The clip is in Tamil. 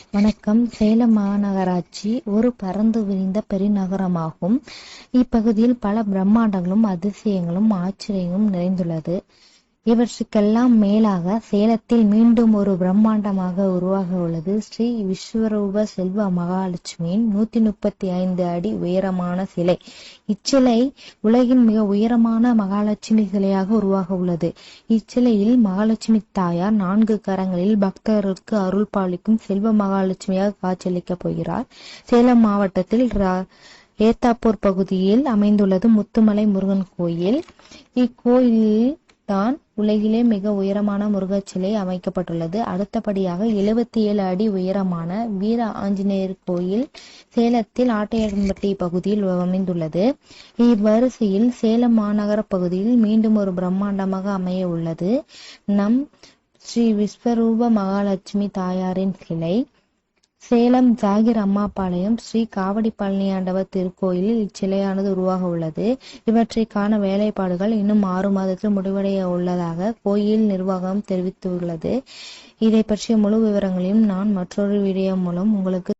வணக்கம். சேலம் மாநகராட்சி ஒரு பரந்து விரிந்த பெருநகரமாகும். இப்பகுதியில் பல பிரம்மாண்டங்களும் அதிசயங்களும் ஆச்சரியங்களும் நிறைந்துள்ளது. இவற்றுக்கெல்லாம் மேலாக சேலத்தில் மீண்டும் ஒரு பிரம்மாண்டமாக உருவாக உள்ளது ஸ்ரீ விஸ்வரூப செல்வ மகாலட்சுமியின் 135 அடி உயரமான சிலை. இச்சிலை உலகின் மிக உயரமான மகாலட்சுமி சிலையாக உருவாக உள்ளது. இச்சிலையில் மகாலட்சுமி தாயார் 4 கரங்களில் பக்தர்களுக்கு அருள் பாலிக்கும் செல்வ மகாலட்சுமியாக காட்சியளிக்கப் போகிறார். சேலம் மாவட்டத்தில் ஏத்தாப்பூர் பகுதியில் அமைந்துள்ளது முத்துமலை முருகன் கோயில். இக்கோயிலில் தான் உலகிலே மிக உயரமான முருகர் சிலை அமைக்கப்பட்டுள்ளது. அடுத்தபடியாக 77 அடி உயரமான வீர ஆஞ்சநேயர் கோயில் சேலத்தில் ஆட்டையன்பட்டி பகுதியில் அமைந்துள்ளது. இவ்வரிசையில் சேலம் மாநகர பகுதியில் மீண்டும் ஒரு பிரம்மாண்டமாக அமைய உள்ளது நம் ஸ்ரீ விஸ்வரூப மகாலட்சுமி தாயாரின் சிலை. சேலம் ஜாகிர் அம்மாபாளையம் ஸ்ரீ காவடி பழனியாண்டவர் திருக்கோயிலில் இச்சிலையானது உருவாக உள்ளது. இவற்றை காண வேலைப்பாடுகள் இன்னும் 6 மாதத்தில் முடிவடைய உள்ளதாக கோயில் நிர்வாகம் தெரிவித்துள்ளது. இதை பற்றிய முழு விவரங்களையும் நான் மற்றொரு வீடியோ மூலம் உங்களுக்கு